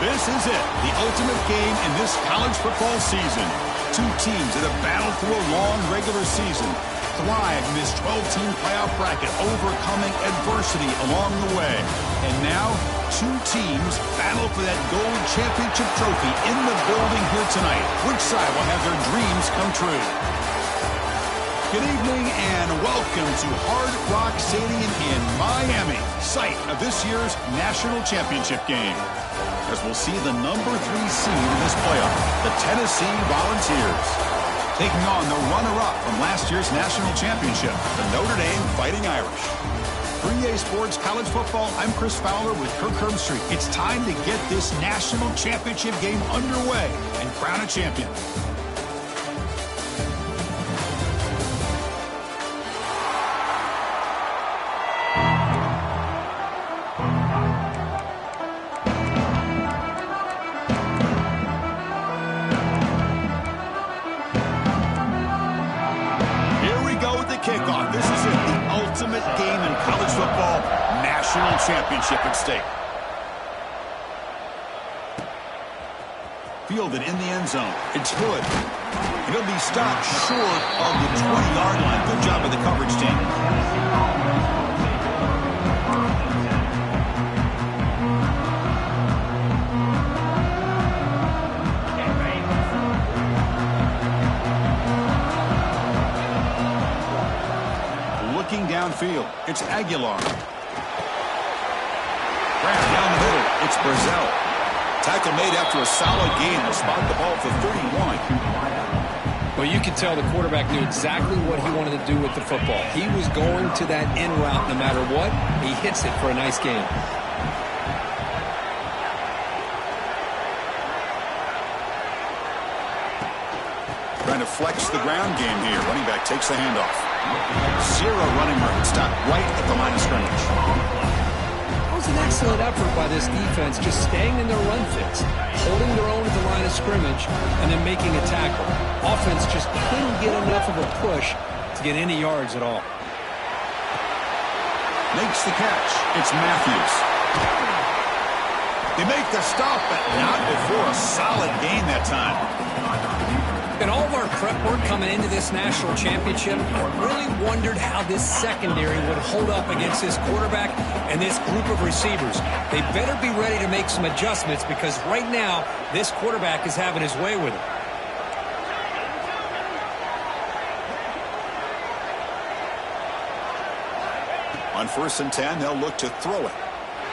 This is it, the ultimate game in this college football season. Two teams that have battled through a long regular season, thrive in this 12-team playoff bracket, overcoming adversity along the way. And now, two teams battle for that gold championship trophy in the building here tonight. Which side will have their dreams come true? Good evening and welcome to Hard Rock Stadium in Miami, site of this year's national championship game. As we'll see the number 3 seed in this playoff, the Tennessee Volunteers, taking on the runner-up from last year's national championship, the Notre Dame Fighting Irish. For EA Sports College Football, I'm Chris Fowler with Kirk Herbstreit. It's time to get this national championship game underway and crown a champion. Kickoff. This is it, the ultimate game in college football, national championship at stake. Fielded in the end zone. It's Hood. He'll be stopped short of the 20-yard line. Good job by the coverage team. Downfield, it's Aguilar. Grant down the middle, it's Brazzell. Tackle made after a solid gain. Will spot the ball for 31. Well, you could tell the quarterback knew exactly what he wanted to do with the football. He was going to that in route no matter what. He hits it for a nice gain. Trying to flex the ground game here. Running back takes the handoff. Zero running room. Stopped right at the line of scrimmage. That was an excellent effort by this defense, just staying in their run fits, holding their own at the line of scrimmage, and then making a tackle. Offense just couldn't get enough of a push to get any yards at all. Makes the catch. It's Matthews. They make the stop, but not before a solid gain that time. In all of our prep work coming into this national championship, I really wondered how this secondary would hold up against this quarterback and this group of receivers. They better be ready to make some adjustments because right now, this quarterback is having his way with it. On 1st and 10, they'll look to throw it.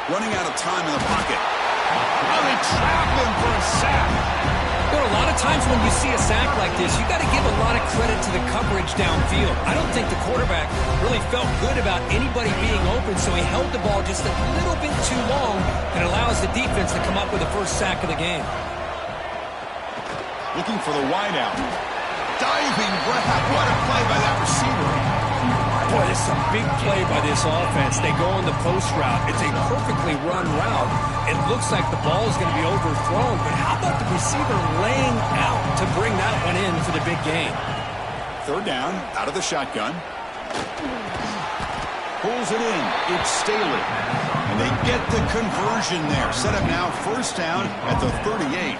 Running out of time in the pocket. Oh, they trap him for a sack. You know, a lot of times when you see a sack like this, you got to give a lot of credit to the coverage downfield. I don't think the quarterback really felt good about anybody being open, so he held the ball just a little bit too long and allows the defense to come up with the first sack of the game. Looking for the wideout. Diving grab. What a play by that receiver. Boy, this is a big play by this offense. They go on the post route. It's a perfectly run route. It looks like the ball is going to be overthrown, but how about the receiver laying out to bring that one in for the big gain? 3rd down, out of the shotgun. Pulls it in. It's Staley. And they get the conversion there. Set up now 1st down at the 38.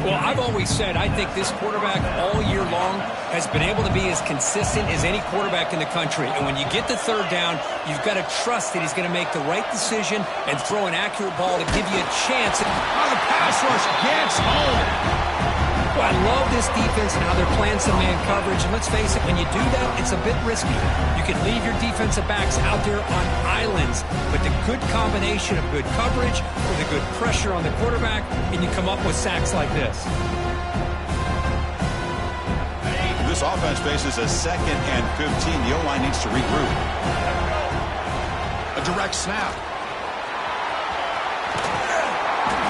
Well, I've always said I think this quarterback all year long has been able to be as consistent as any quarterback in the country. And when you get the 3rd down, you've got to trust that he's going to make the right decision and throw an accurate ball to give you a chance. On the pass rush, gets home. Well, I love this defense and how they're playing some man coverage. And let's face it, when you do that, it's a bit risky. You can leave your defensive backs out there on islands. But the good combination of good coverage with a good pressure on the quarterback, and you come up with sacks like this. This offense faces a 2nd and 15. The O-line needs to regroup. A direct snap.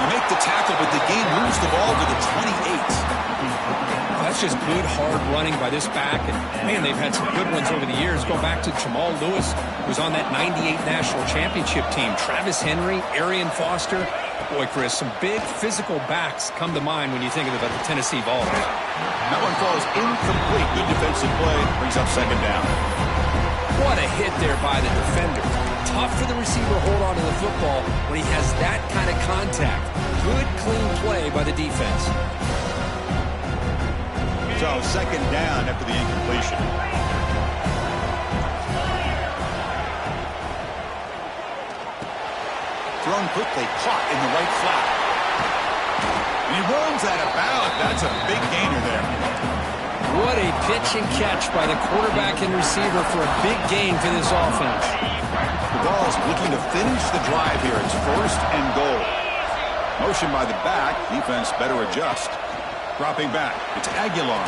You make the tackle, but the game moves the ball to the 28. That's just good, hard running by this back. And, man, they've had some good ones over the years. Go back to Jamal Lewis, who was on that 98 national championship team. Travis Henry, Arian Foster. Boy, Chris, some big physical backs come to mind when you think about the Tennessee Vols. That one falls incomplete. Good defensive play. Brings up 2nd down. What a hit there by the defender. tough for the receiver to hold on to the football when he has that kind of contact. Good, clean play by the defense. So, second down after the incompletion. Thrown quickly, caught in the right flat. And he runs out of bounds. That's a big gainer there. What a pitch and catch by the quarterback and receiver for a big gain for this offense. The ball is looking to finish the drive here. It's first and goal. Motion by the back. Defense better adjust. Dropping back. It's Aguilar.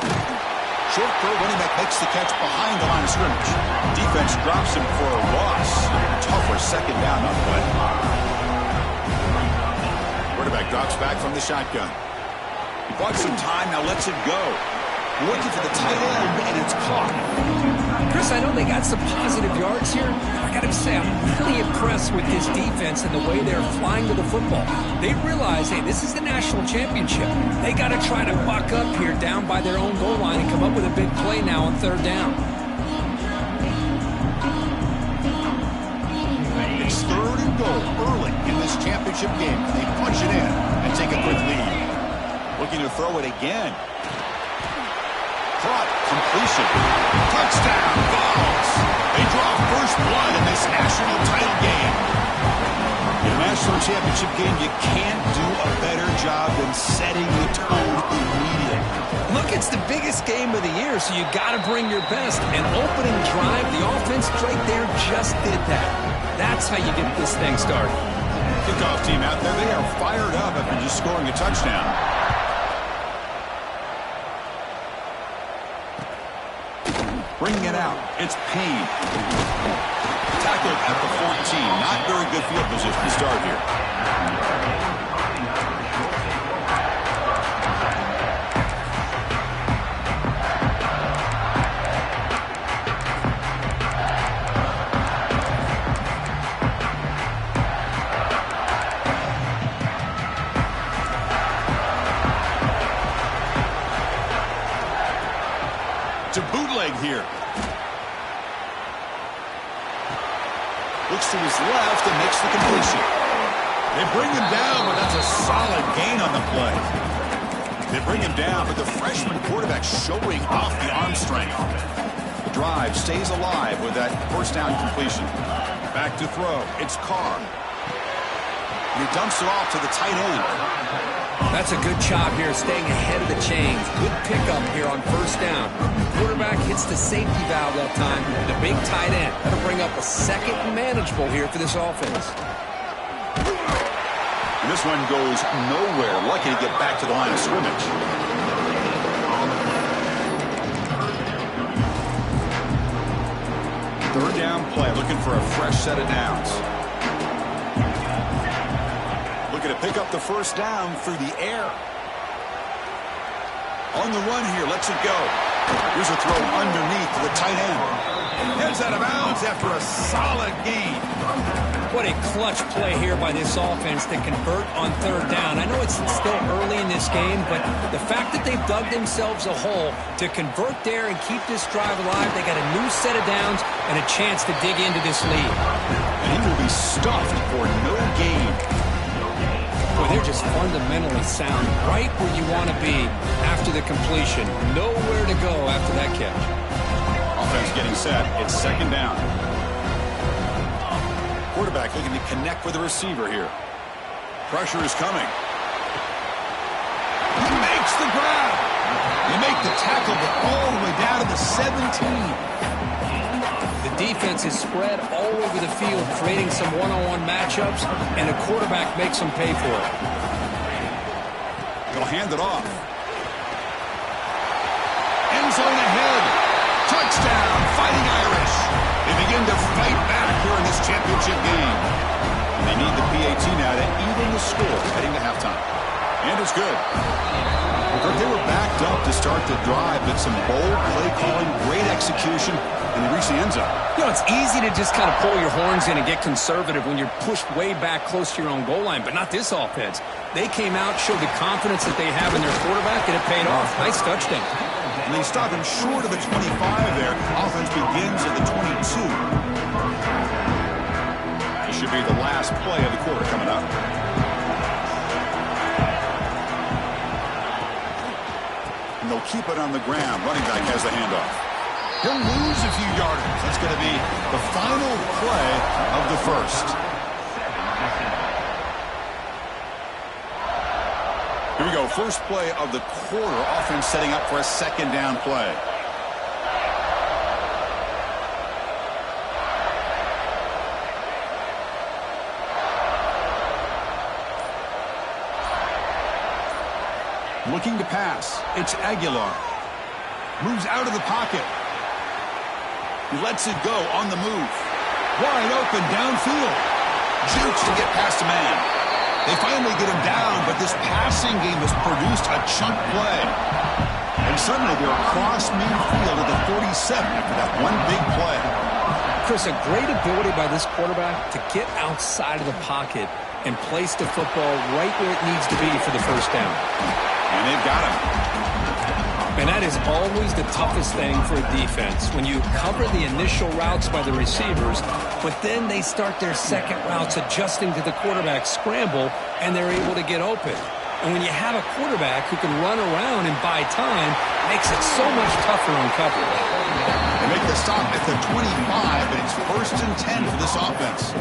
Short throw, running back makes the catch behind the line of scrimmage. Defense drops him for a loss. Tougher second down on the play. Quarterback drops back from the shotgun. He bought some time, now lets it go. Looking for the tight end, and it's caught. Chris, I know they got some positive yards here. I got to say, I'm really impressed with this defense and the way they're flying to the football. They realize, hey, this is the national championship. They got to try to buck up here down by their own goal line and come up with a big play now on third down. It's third and goal early in this championship game. They punch it in and take a quick lead. Looking to throw it again. Caught, completion, touchdown, Vols. They draw first blood in this national title game. In a national championship game, you can't do a better job than setting the tone immediately. Look, it's the biggest game of the year, so you got to bring your best. An opening drive, the offense right there just did that. That's how you get this thing started. Kickoff team out there, they are fired up after just scoring a touchdown. Bringing it out, it's Payne. Tackled at the 14. Not very good field position to start here. To bootleg here. Looks to his left and makes the completion. They bring him down, but that's a solid gain on the play. They bring him down, but the freshman quarterback showing off the arm strength. The drive stays alive with that first down completion. Back to throw. It's Carr. He dumps it off to the tight end. That's a good job here, staying ahead of the chains. Good pickup here on first down. Quarterback hits the safety valve that time. The big tight end. That'll bring up a second and manageable here for this offense. And this one goes nowhere. Lucky to get back to the line of scrimmage. Third down play, looking for a fresh set of downs. Looking to pick up the first down through the air. On the run here, lets it go. Here's a throw underneath to the tight end. Heads out of bounds after a solid gain. What a clutch play here by this offense to convert on third down. I know it's still early in this game, but the fact that they've dug themselves a hole to convert there and keep this drive alive, they got a new set of downs and a chance to dig into this lead. And he will be stuffed for no gain. Boy, they're just fundamentally sound, right where you want to be after the completion. Nowhere to go after that catch. Offense getting set. It's second down. Quarterback looking to connect with the receiver here. Pressure is coming. He makes the grab. They make the tackle, but all the way down to the 17. The defense is spread all over the field, creating some one-on-one matchups, and the quarterback makes them pay for it. They'll hand it off. End zone ahead. Touchdown, Fighting Irish. They begin to fight back here in this championship game. And they need the PAT now to even the score heading to halftime. And it's good. But they were backed up to start the drive, but some bold play calling, great execution, and they reach the end zone. You know, it's easy to just kind of pull your horns in and get conservative when you're pushed way back close to your own goal line, but not this offense. They came out, showed the confidence that they have in their quarterback, and it paid off. Nice touchdown. And they stop him short of the 25 there. Offense begins at the 22. to be the last play of the quarter coming up. And they'll keep it on the ground. Running back has the handoff. He'll lose a few yardage. That's going to be the final play of the first. Here we go. First play of the quarter. Offense setting up for a second down play. Looking to pass. It's Aguilar. Moves out of the pocket. He lets it go on the move. Wide open downfield. Jukes to get past a man. They finally get him down, but this passing game has produced a chunk play. And suddenly they're across midfield at the 47 after that one big play. Chris, a great ability by this quarterback to get outside of the pocket and place the football right where it needs to be for the first down. And they've got him. And that is always the toughest thing for a defense, when you cover the initial routes by the receivers, but then they start their second routes adjusting to the quarterback's scramble, and they're able to get open. And when you have a quarterback who can run around and buy time, it makes it so much tougher on coverage. They make the stop at the 25, and it's 1st and 10 for this offense.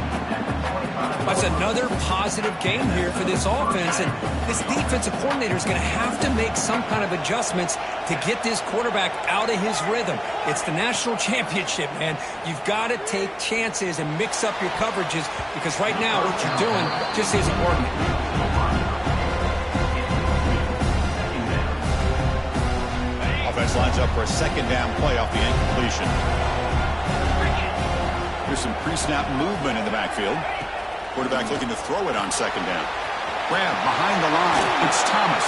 That's another positive game here for this offense, and this defensive coordinator is going to have to make some kind of adjustments to get this quarterback out of his rhythm. It's the national championship, man. You've got to take chances and mix up your coverages, because right now what you're doing just isn't working. Offense lines up for a second down play off the incompletion. Here's some pre-snap movement in the backfield. Quarterback looking to throw it on second down. Grab behind the line. It's Thomas.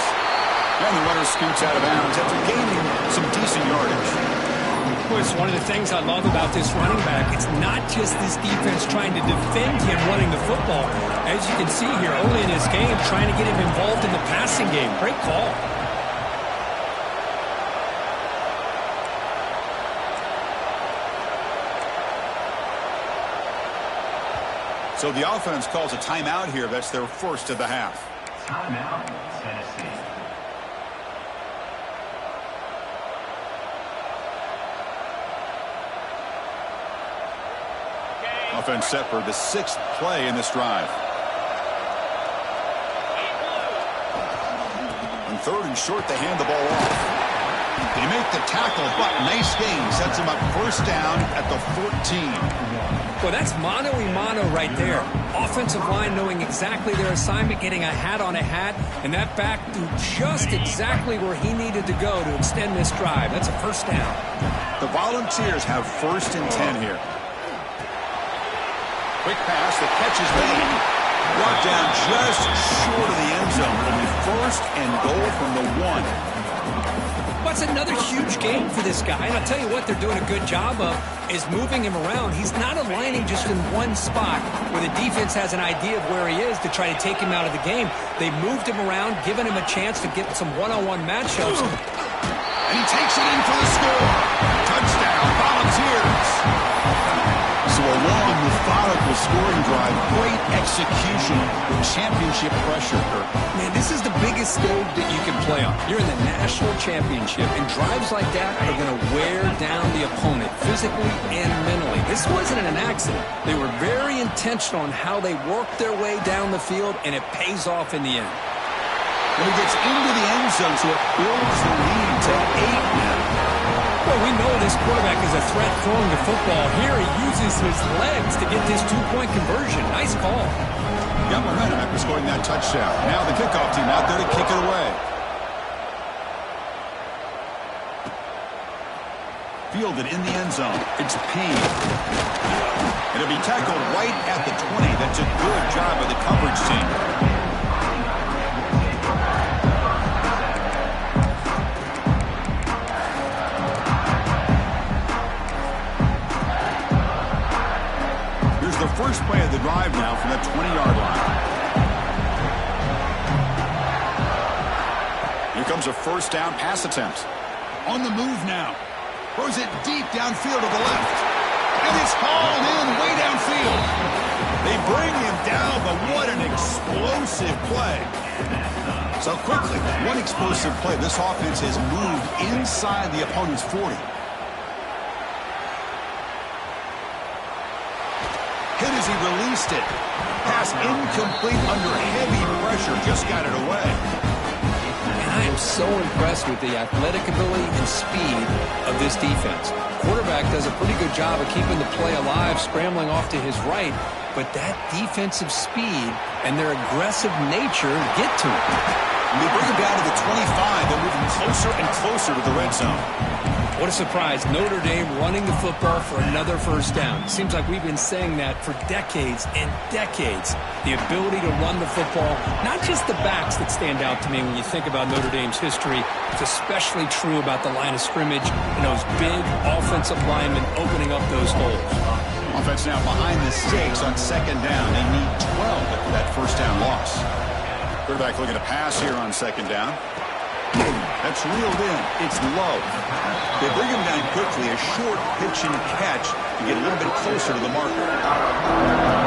And the runner scoots out of bounds after gaining some decent yardage. Of course, one of the things I love about this running back, it's not just this defense trying to defend him running the football. As you can see here early in this game, trying to get him involved in the passing game. Great call. So the offense calls a timeout here. That's their first of the half. Timeout, Tennessee. Offense set for the 6th play in this drive. On 3rd and short, they hand the ball off. They make the tackle, but nice gain. Sets them up 1st down at the 14. Well, that's mano-a-mano right there. Offensive line knowing exactly their assignment, getting a hat on a hat, and that back threw just exactly where he needed to go to extend this drive. That's a 1st down. The Volunteers have 1st and 10 here. Quick pass, the catch is made. Brought down just short of the end zone. Only 1st and goal from the 1. That's another huge game for this guy, and I'll tell you what they're doing a good job of is moving him around. He's not aligning just in one spot where the defense has an idea of where he is to try to take him out of the game. They moved him around, giving him a chance to get some one-on-one matchups. And he takes it in for the score. Touchdown, Volunteers. So a long, methodical scoring drive, great execution with championship pressure. Man, this is the biggest stage that you can play on. You're in the national championship, and drives like that are going to wear down the opponent physically and mentally. This wasn't an accident. They were very intentional on how they worked their way down the field, and it pays off in the end. When he gets into the end zone, so it builds the lead to 8 now. Well, we know this quarterback is a threat throwing the football. Here he uses his legs to get this 2-point conversion. Nice call. Got momentum after scoring that touchdown. Now the kickoff team out there to kick it away. Fielded in the end zone. It's Payne. It'll be tackled right at the 20. That's a good job by the coverage team. The first play of the drive now from that 20-yard line. Here comes a 1st down pass attempt. On the move now. Throws it deep downfield to the left. And it's hauled in way downfield. They bring him down, but what an explosive play. So quickly, one explosive play. This offense has moved inside the opponent's 40. Hit as he released it. Pass incomplete under heavy pressure. Just got it away. And I am so impressed with the athletic ability and speed of this defense. Quarterback does a pretty good job of keeping the play alive, scrambling off to his right. But that defensive speed and their aggressive nature get to him. They bring him down to the 25. They're moving closer and closer to the red zone. What a surprise. Notre Dame running the football for another first down. Seems like we've been saying that for decades and decades. The ability to run the football, not just the backs that stand out to me when you think about Notre Dame's history. It's especially true about the line of scrimmage and those big offensive linemen opening up those holes. Offense now behind the stakes on second down. They need 12 after that first down loss. Quarterback looking to pass here on second down. That's reeled in. It's low. They bring him down quickly. A short pitch and catch to get a little bit closer to the marker.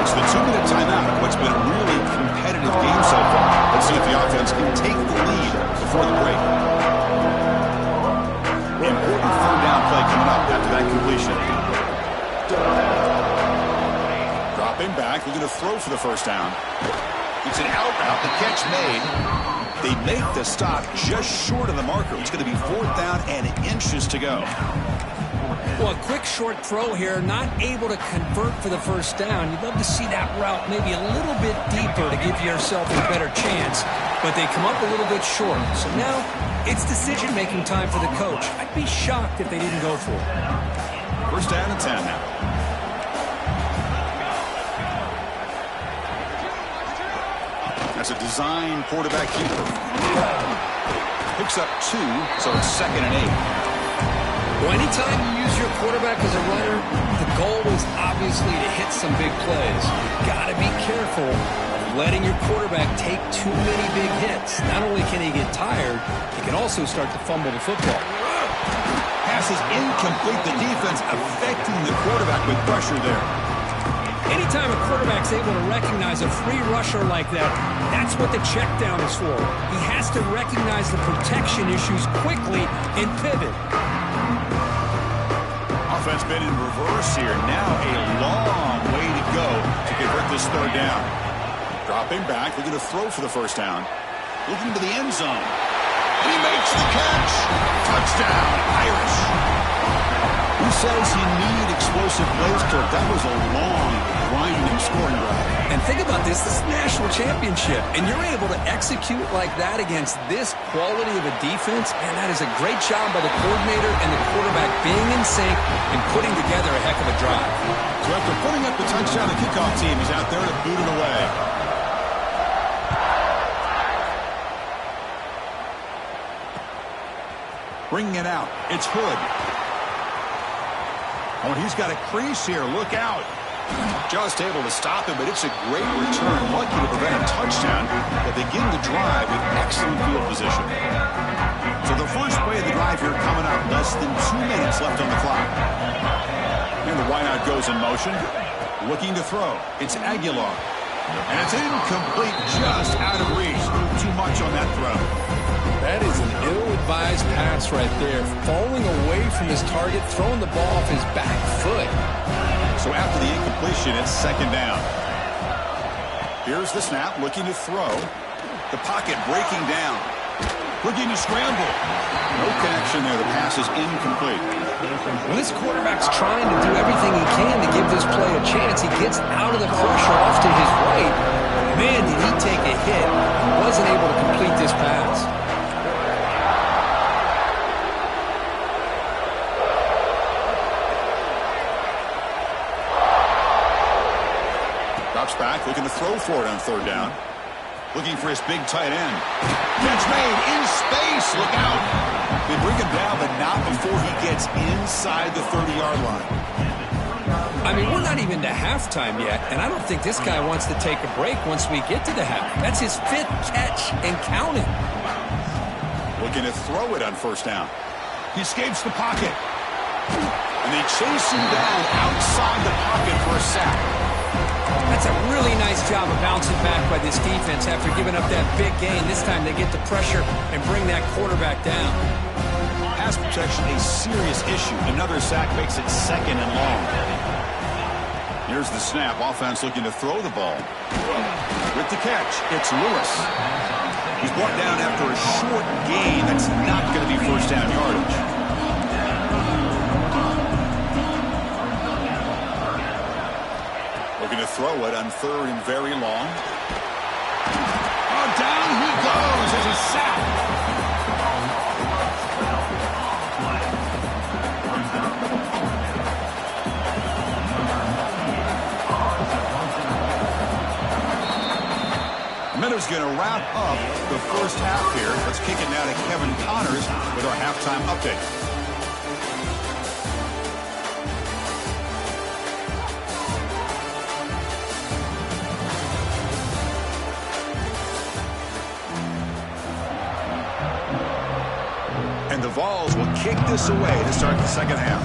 It's the 2-minute timeout of what's been a really competitive game so far. Let's see if the offense can take the lead before the break. Important third down play coming up after that completion. Dropping back, looking to throw for the first down. It's an out route, the catch made. They make the stop just short of the marker. It's going to be fourth down and inches to go. Well, a quick short throw here, not able to convert for the first down. You'd love to see that route maybe a little bit deeper to give yourself a better chance, but they come up a little bit short. So now it's decision-making time for the coach. I'd be shocked if they didn't go for it. First down and 10 now. That's a design quarterback keeper. Picks up 2, so it's second and 8. Well, anytime you use your quarterback as a runner, the goal is obviously to hit some big plays. You've got to be careful of letting your quarterback take too many big hits. Not only can he get tired, he can also start to fumble the football. Pass is incomplete. The defense affecting the quarterback with pressure there. Anytime a quarterback's able to recognize a free rusher like that, that's what the check down is for. He has to recognize the protection issues quickly and pivot. Offense been in reverse here. Now a long way to go to convert this third down. Dropping back, looking to throw for the first down. Looking to the end zone. And he makes the catch. Touchdown, Irish. Who says you need explosive plays, Kirk? That was a long, grinding scoring drive. And think about this. This is a national championship, and you're able to execute like that against this quality of a defense, man, that is a great job by the coordinator and the quarterback being in sync and putting together a heck of a drive. So after putting up the touchdown, the kickoff team is out there to boot it away. Bringing it out. It's Hood. Oh, and he's got a crease here. Look out. Just able to stop him, but it's a great return. Lucky to prevent a touchdown, but they begin the drive with excellent field position. So the first play of the drive here coming up. Less than 2 minutes left on the clock. And the wideout goes in motion. Looking to throw. It's Aguilar. And it's incomplete, just out of reach. Too much on that throw. That is an ill-advised pass right there. Falling away from his target, throwing the ball off his back foot. So after the incompletion, it's second down. Here's the snap, looking to throw. The pocket breaking down. Looking to scramble. No connection there. The pass is incomplete. Well, this quarterback's trying to do everything he can to give this play a chance. He gets out of the pressure off to his right. Man, did he take a hit. He wasn't able to complete this pass. Drops back, looking to throw for it on third down. Looking for his big tight end. Catch made in space. Look out. They bring him down, but not before he gets inside the 30-yard line. I mean, we're not even to halftime yet, and I don't think this guy wants to take a break once we get to the half. That's his 5th catch and counting. Looking to throw it on first down. He escapes the pocket. And they chase him down outside the pocket for a sack. That's a really nice job of bouncing back by this defense after giving up that big gain. This time they get the pressure and bring that quarterback down. Pass protection a serious issue. Another sack makes it 2nd and long. Here's the snap. Offense looking to throw the ball. With the catch, it's Lewis. He's brought down after a short gain. That's not going to be first down yardage. Looking to throw it on 3rd and very long. Oh, down he goes as a sack. Miller's going to wrap up the first half here. Let's kick it now to Kevin Connors with our halftime update. And the Vols will kick this away to start the second half.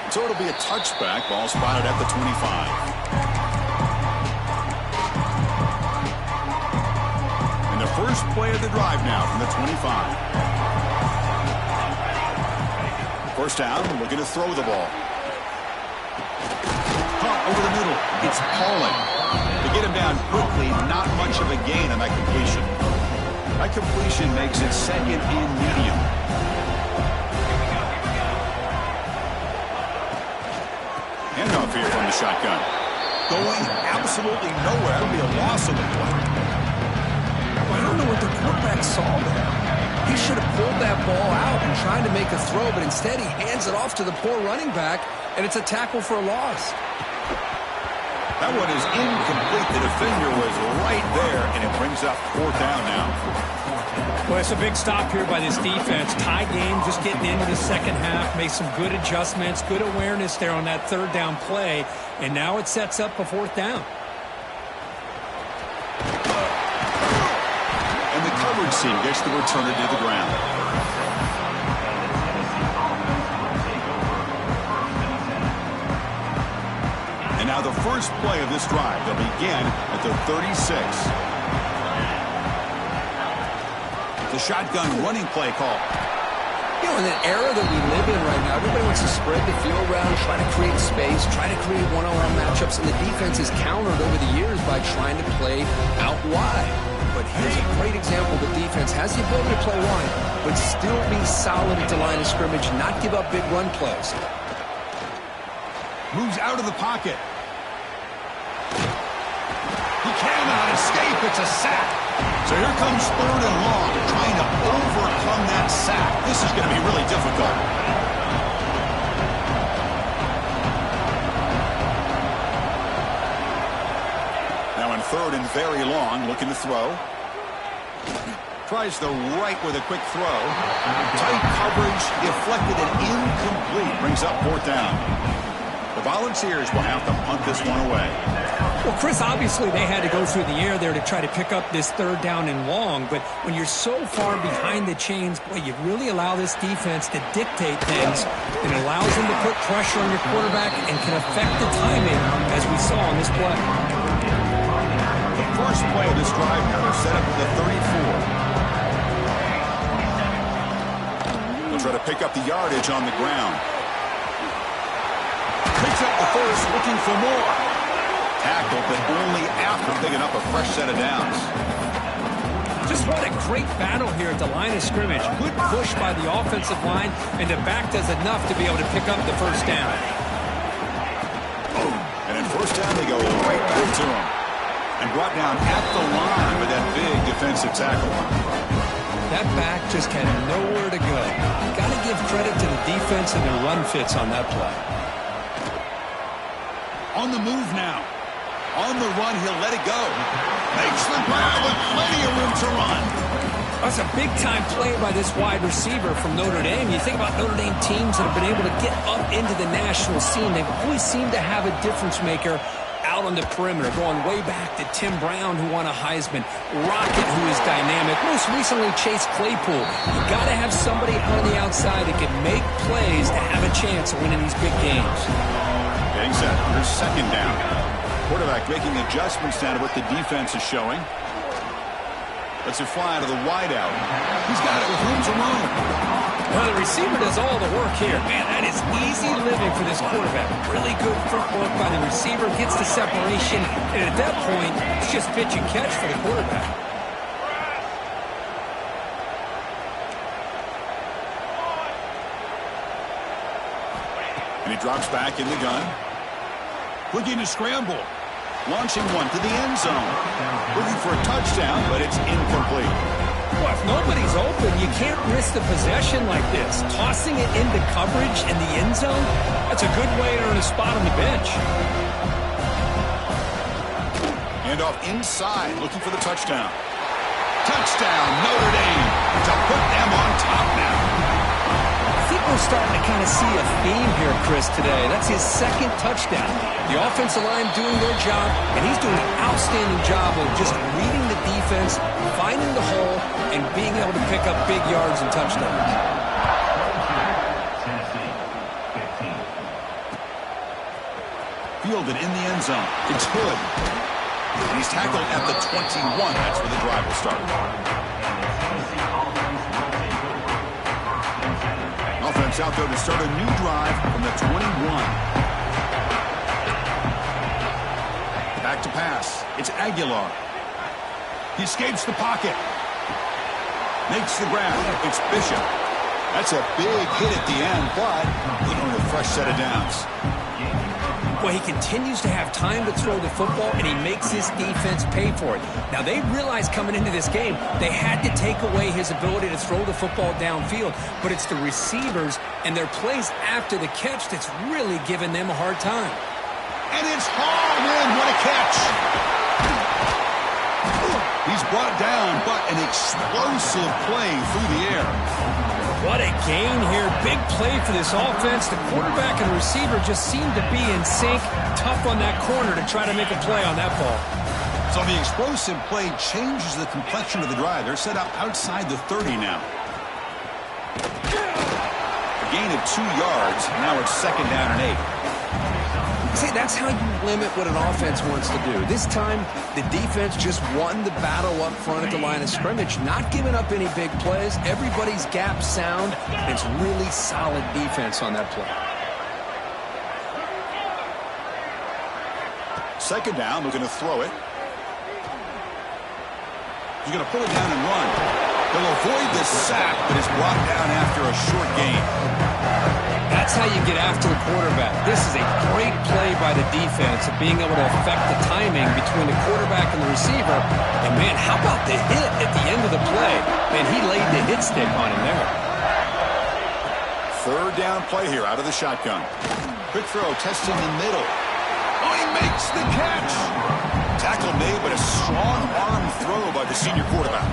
So it'll be a touchback. Ball spotted at the 25. And the first play of the drive now from the 25. First down, looking to throw the ball. Caught over the middle. It's Pauling. To get him down quickly, not much of a gain on that completion. That completion makes it 2nd and medium. Handoff here from the shotgun. Going absolutely nowhere. That'll be a loss of the play. I don't know what the quarterback saw there. He should have pulled that ball out and tried to make a throw, but instead he hands it off to the poor running back, and it's a tackle for a loss. That one is incomplete. The defender was right there, and it brings up 4th down now. Well, it's a big stop here by this defense. Tie game, just getting into the second half. Made some good adjustments, good awareness there on that 3rd down play. And now it sets up a 4th down. And the coverage team gets the returner to the ground. And now the first play of this drive. They'll begin at the 36. The shotgun running play call. You know, in an era that we live in right now, everybody wants to spread the field around, try to create space, try to create one-on-one matchups, and the defense is countered over the years by trying to play out wide. But here's a great example. The defense has the ability to play wide, but still be solid at the line of scrimmage, not give up big run plays. Moves out of the pocket. He cannot escape. It's a sack. So here comes 3rd and long, trying to overcome that sack. This is going to be really difficult. Now in 3rd and very long, looking to throw. Tries the right with a quick throw. Tight coverage, deflected and incomplete. Brings up 4th down. The Volunteers will have to punt this one away. Well, Chris, obviously they had to go through the air there to try to pick up this 3rd down and long, but when you're so far behind the chains, boy, you really allow this defense to dictate things. It allows them to put pressure on your quarterback and can affect the timing, as we saw on this play. The first play of this drive now, they're set up at the 34. They'll try to pick up the yardage on the ground. Picks up the first, looking for more. Tackle, but only after picking up a fresh set of downs. Just what a great battle here at the line of scrimmage. Good push by the offensive line, and the back does enough to be able to pick up the first down. And in first down, they go right back to him. And brought down at the line with that big defensive tackle. That back just had nowhere to go. Got to give credit to the defense and their run fits on that play. On the move now. On the run, he'll let it go. Makes the grab with plenty of room to run. That's a big-time play by this wide receiver from Notre Dame. You think about Notre Dame teams that have been able to get up into the national scene. They've always seemed to have a difference maker out on the perimeter, going way back to Tim Brown, who won a Heisman, Rocket, who is dynamic, most recently Chase Claypool. You got to have somebody on the outside that can make plays to have a chance of winning these big games. Getting set. Here's second down. Quarterback making adjustments down to what the defense is showing. Lets it fly out of the wideout. He's got it with room to run. Well, the receiver does all the work here. Man, that is easy living for this quarterback. Really good footwork by the receiver, gets the separation, and at that point, it's just pitch and catch for the quarterback. And he drops back in the gun. Looking to scramble. Launching one to the end zone. Looking for a touchdown, but it's incomplete. Well, if nobody's open, you can't risk the possession like this. Tossing it into coverage in the end zone, that's a good way to earn a spot on the bench. Hand off inside, looking for the touchdown. Touchdown, Notre Dame, to put them on top now. I think we're starting to kind of see a theme here, Chris, today. That's his second touchdown. The offensive line doing their job, and he's doing an outstanding job of just reading the defense, finding the hole, and being able to pick up big yards and touchdowns. Tennessee, 15. Fielded in the end zone. It's Hood. And he's tackled at the 21. That's where the drive will start. Offense out there to start a new drive from the 21. Back to pass. It's Aguilar. He escapes the pocket. Makes the grab. It's Bishop. That's a big hit at the end, but he earned a fresh set of downs. Well, he continues to have time to throw the football, and he makes his defense pay for it. Now, they realized coming into this game they had to take away his ability to throw the football downfield, but it's the receivers and their plays after the catch that's really giving them a hard time. And it's hauled in. What a catch. He's brought down, but an explosive play through the air. What a gain here. Big play for this offense. The quarterback and receiver just seem to be in sync. Tough on that corner to try to make a play on that ball. So the explosive play changes the complexion of the drive. They're set up outside the 30 now. A gain of 2 yards. Now it's second down and 8. See, that's how you limit what an offense wants to do. This time, the defense just won the battle up front at the line of scrimmage, not giving up any big plays. Everybody's gap sound. It's really solid defense on that play. Second down, looking to throw it. He's going to pull it down and run. He'll avoid the sack, but is brought down after a short gain. That's how you get after the quarterback. This is a great play by the defense of being able to affect the timing between the quarterback and the receiver. And, man, how about the hit at the end of the play? Man, he laid the hit stick on him there. Third down play here out of the shotgun. Quick throw, testing the middle. Oh, he makes the catch. Tackle made, but a strong arm throw by the senior quarterback.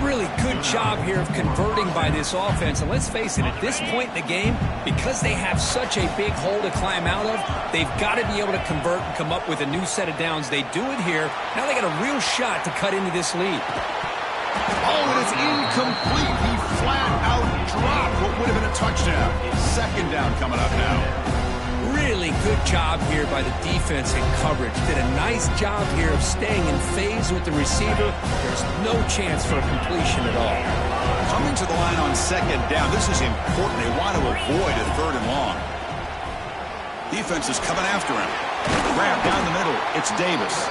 Really good job here of converting by this offense. And let's face it, at this point in the game, because they have such a big hole to climb out of, they've got to be able to convert and come up with a new set of downs. They do it here. Now they got a real shot to cut into this lead. Oh, and it's incomplete. He flat out dropped what would have been a touchdown. Second down coming up now. Really good job here by the defense in coverage. Did a nice job here of staying in phase with the receiver. There's no chance for a completion at all. Coming to the line on second down. This is important. They want to avoid a third and long. Defense is coming after him. Grab down the middle. It's Davis.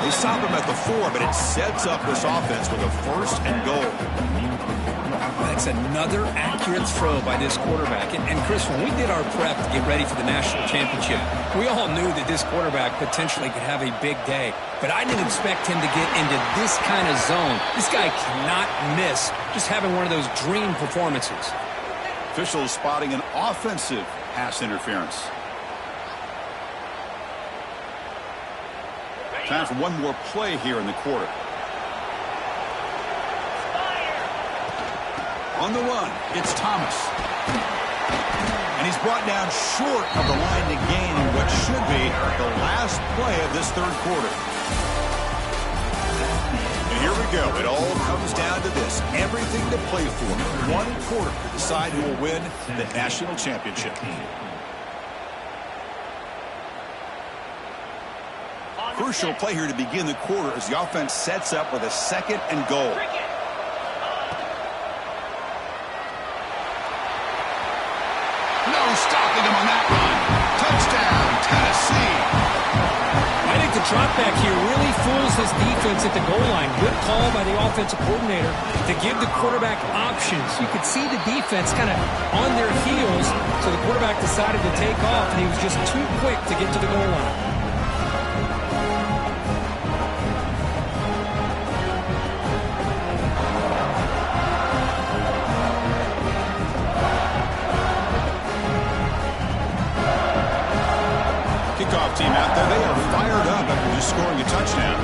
They stop him at the 4, but it sets up this offense with a first and goal. That's another accurate throw by this quarterback. And Chris, when we did our prep to get ready for the national championship, we all knew that this quarterback potentially could have a big day. But I didn't expect him to get into this kind of zone. This guy cannot miss just having one of those dream performances. Officials spotting an offensive pass interference. Time for one more play here in the quarter. On the run, it's Thomas. And he's brought down short of the line to gain in what should be the last play of this third quarter. And here we go. It all comes down to this. Everything to play for. One quarter to decide who will win the national championship. Crucial play here to begin the quarter as the offense sets up with a 2nd and goal. No stopping him on that run. Touchdown, Tennessee. I think the drop back here really fools this defense at the goal line. Good call by the offensive coordinator to give the quarterback options. You could see the defense kind of on their heels, so the quarterback decided to take off, and he was just too quick to get to the goal line. Kickoff team out there, they are fired up after just scoring a touchdown.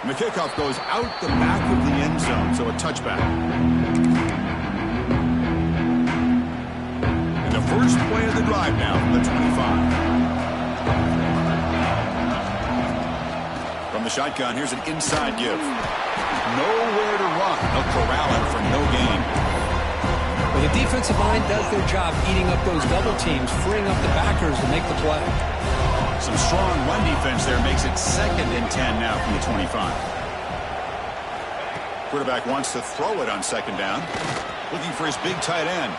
And the kickoff goes out the back of the end zone, so a touchback. And the first play of the drive now from the 25. From the shotgun, here's an inside give. Nowhere to run. They'll corral him for no gain. Well, the defensive line does their job eating up those double teams, freeing up the backers to make the play. Some strong run defense there makes it 2nd and 10 now from the 25. Quarterback wants to throw it on 2nd down. Looking for his big tight end.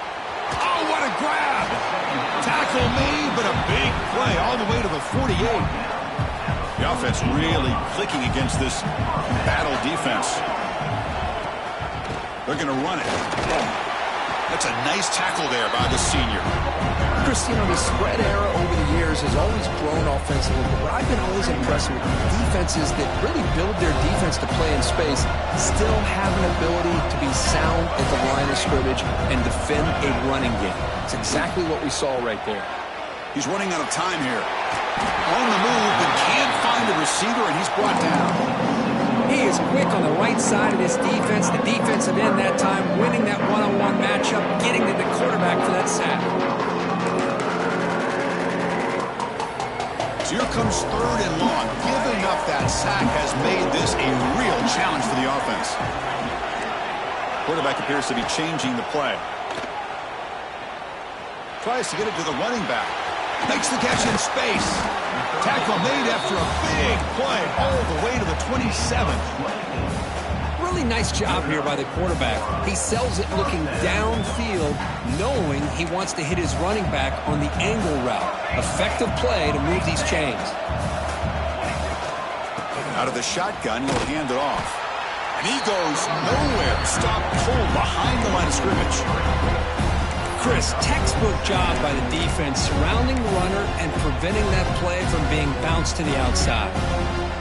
Oh, what a grab! Tackle made, but a big play all the way to the 48. The offense really clicking against this battle defense. They're going to run it. That's a nice tackle there by the senior. Chris, you know, the spread era over the years has always grown offensively, but what I've been always impressed with defenses that really build their defense to play in space still have an ability to be sound at the line of scrimmage and defend a running game. It's exactly what we saw right there. He's running out of time here. On the move, but can't find a receiver, and he's brought down. He is quick on the right side of this defense. The defensive end that time winning that one-on-one matchup, getting to the quarterback for that sack. So here comes 3rd and long. Giving up that sack has made this a real challenge for the offense. Quarterback appears to be changing the play. Tries to get it to the running back. Makes the catch in space. Tackle made after a big play all the way to the 27. Really nice job here by the quarterback. He sells it looking downfield, knowing he wants to hit his running back on the angle route. Effective play to move these chains. Out of the shotgun, he'll hand it off. And he goes nowhere. Stop cold behind the line of scrimmage. Chris, textbook job by the defense surrounding the runner and preventing that play from being bounced to the outside.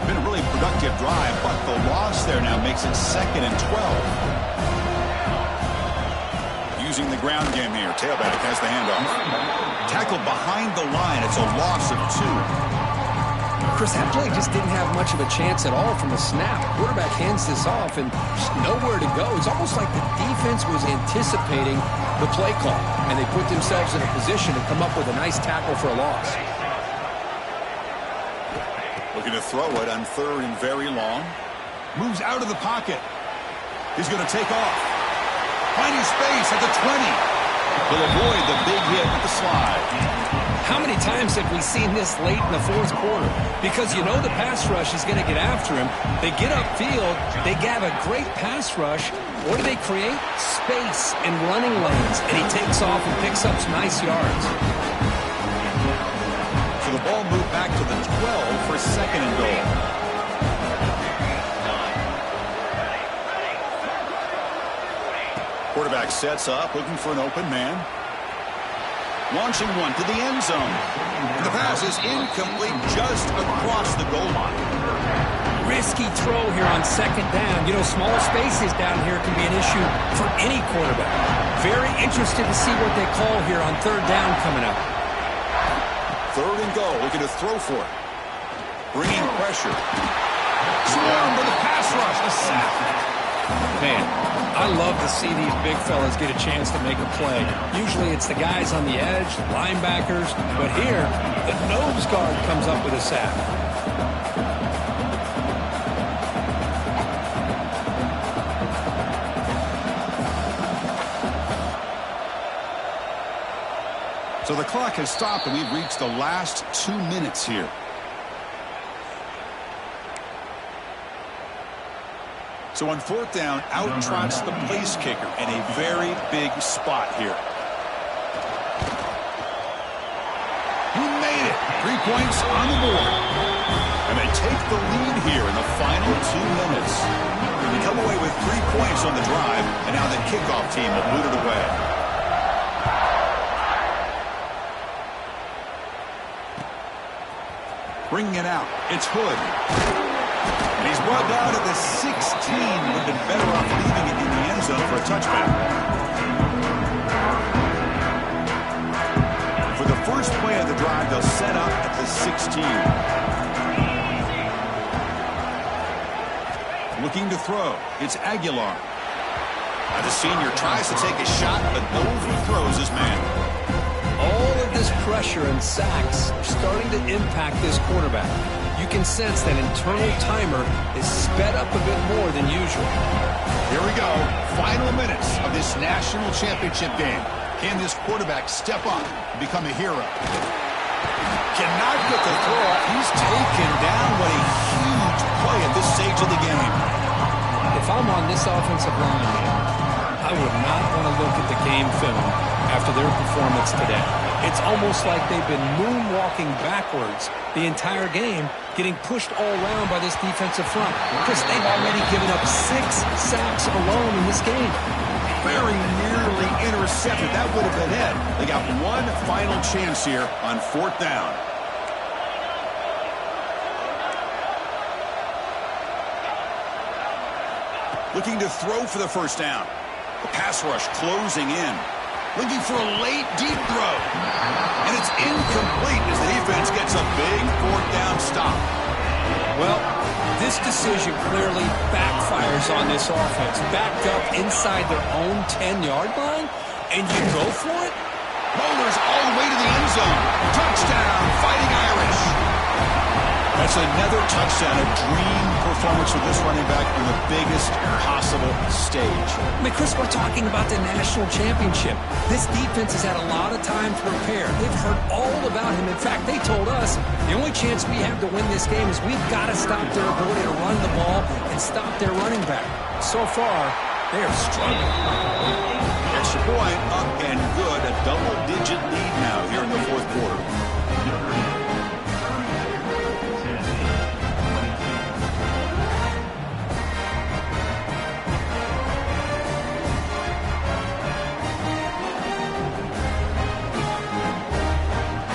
Been a really productive drive, but the loss there now makes it 2nd and 12. Using the ground game here. Tailback has the handoff. Tackled behind the line. It's a loss of 2. Chris, that play just didn't have much of a chance at all from the snap. Quarterback hands this off and just nowhere to go. It's almost like the defense was anticipating the play call, and they put themselves in a position to come up with a nice tackle for a loss. Looking to throw it on 3rd and very long. Moves out of the pocket. He's going to take off. Finding space at the 20. He'll avoid the big hit with the slide. How many times have we seen this late in the 4th quarter? Because you know the pass rush is going to get after him. They get upfield. They have a great pass rush. What do they create? Space and running lanes. And he takes off and picks up some nice yards. So the ball moved back to the 12 for 2nd and goal. Quarterback sets up, looking for an open man. Launching one to the end zone. The pass is incomplete just across the goal line. Risky throw here on 2nd down. You know, small spaces down here can be an issue for any quarterback. Very interested to see what they call here on 3rd down coming up. 3rd and goal, looking to throw for it. bringing pressure. Swarmed with a pass rush, a sack. Man, I love to see these big fellas get a chance to make a play. Usually it's the guys on the edge, the linebackers, but here, the nose guard comes up with a sack. So the clock has stopped, and we've reached the last 2 minutes here. So on fourth down, out trots the place kicker in a very big spot here. He made it. 3 points on the board. And they take the lead here in the final 2 minutes. They come away with 3 points on the drive, and now the kickoff team will boot it away. Bringing it out, it's Hood. And he's brought down to the 16. Would have been better off leaving it in the end zone for a touchback. For the first play of the drive, they'll set up at the 16. Looking to throw, it's Aguilar. Now the senior tries to take a shot, but knows who throws his man. All of this pressure and sacks are starting to impact this quarterback. You can sense that internal timer is sped up a bit more than usual. Here we go. Final minutes of this national championship game. Can this quarterback step up and become a hero? Cannot get the throw. He's taken down. What a huge play at this stage of the game. If I'm on this offensive line, I would not want to look at the game film after their performance today. It's almost like they've been moonwalking backwards the entire game, getting pushed all around by this defensive front. Chris, they've already given up 6 sacks alone in this game. Very nearly intercepted. That would have been it. They got one final chance here on fourth down. Looking to throw for the first down. The pass rush closing in. Looking for a late, deep throw. And it's incomplete as the defense gets a big fourth down stop. Well, this decision clearly backfires on this offense. Backed up inside their own 10-yard line, and you go for it? Rollers all the way to the end zone. Touchdown, Fighting Irish. That's another touchdown, a dream performance for this running back on the biggest possible stage. I mean, Chris, we're talking about the national championship. This defense has had a lot of time to prepare. They've heard all about him. In fact, they told us the only chance we have to win this game is we've got to stop their ability to run the ball and stop their running back. So far, they are struggling. Extra point, up and good. A double-digit lead now here in the fourth quarter.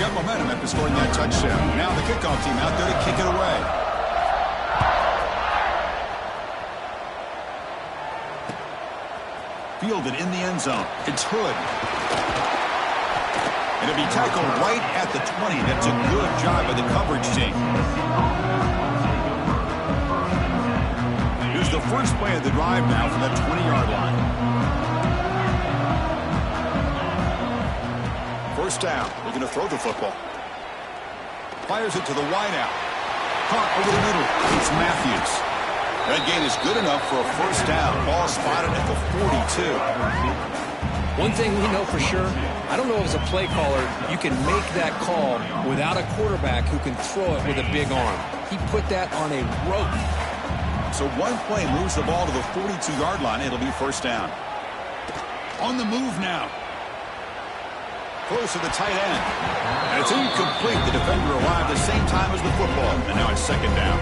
Momentum after scoring that touchdown. Now the kickoff team out there to kick it away. Fielded in the end zone. It's Hood. And it'll be tackled right at the 20. That's a good job by the coverage team. Here's the first play of the drive now from the 20-yard line. First down. They're going to throw the football. Fires it to the wideout. Caught over the middle. It's Matthews. That gain is good enough for a first down. Ball spotted at the 42. One thing we know for sure, I don't know if as a play caller you can make that call without a quarterback who can throw it with a big arm. He put that on a rope. So one play moves the ball to the 42-yard line. It'll be first down. On the move now. Close to the tight end. And it's incomplete. The defender arrived the same time as the football. And now it's second down.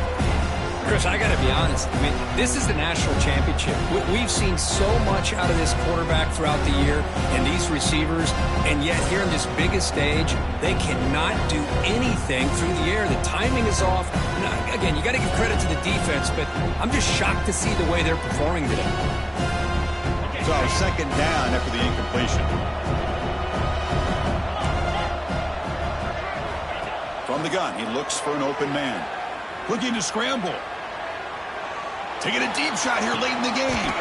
Chris, I got to be honest. I mean, this is the national championship. We've seen so much out of this quarterback throughout the year and these receivers, and yet here in this biggest stage, they cannot do anything through the air. The timing is off. Now, again, you got to give credit to the defense, but I'm just shocked to see the way they're performing today. So second down after the incompletion. From the gun, he looks for an open man. Looking to scramble. Taking a deep shot here late in the game.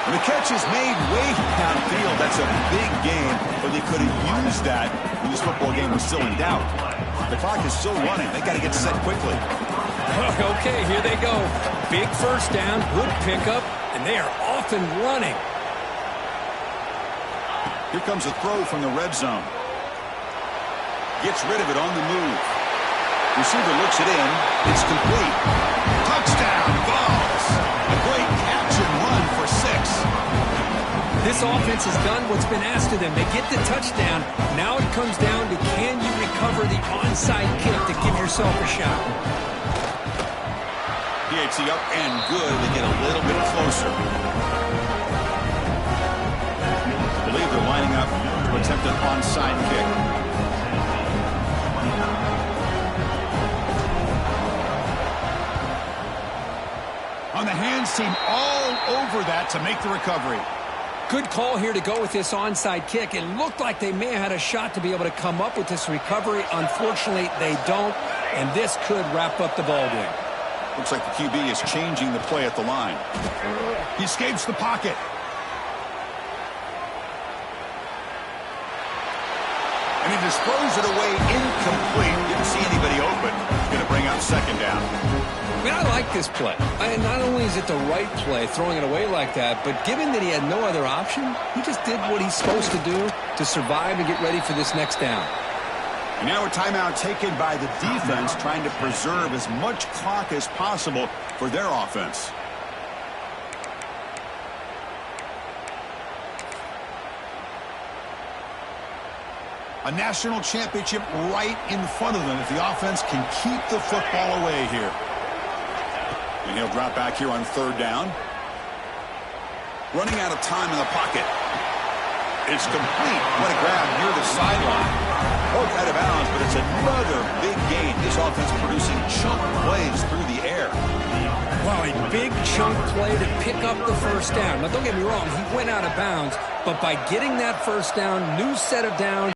And the catch is made way downfield. That's a big game, but they could have used that when this football game was still in doubt. The clock is still running. They got to get set quickly. Okay, here they go. Big first down, good pickup, and they are off and running. Here comes a throw from the red zone. Gets rid of it on the move. Receiver looks it in. It's complete. Touchdown, Vols. A great catch and run for 6. This offense has done what's been asked of them. They get the touchdown. Now it comes down to can you recover the onside kick to give yourself a shot. PAT up and good. They get a little bit closer. I believe they're lining up to attempt an onside kick. On the hands team all over that to make the recovery. Good call here to go with this onside kick. It looked like they may have had a shot to be able to come up with this recovery. Unfortunately, they don't, and this could wrap up the ball game. Looks like the QB is changing the play at the line. He escapes the pocket. And he just throws it away incomplete. Didn't see anybody open. Going to bring up second down. I mean, I like this play. Not only is it the right play, throwing it away like that, but given that he had no other option, he just did what he's supposed to do to survive and get ready for this next down. And now a timeout taken by the defense, trying to preserve as much clock as possible for their offense. A national championship right in front of them if the offense can keep the football away here. And he'll drop back here on third down. Running out of time in the pocket. It's complete. What a grab near the sideline. Both out of bounds, but it's another big gain. This offense producing chunk plays through the air. Wow, a big chunk play to pick up the first down. Now, don't get me wrong, he went out of bounds, but by getting that first down, new set of downs,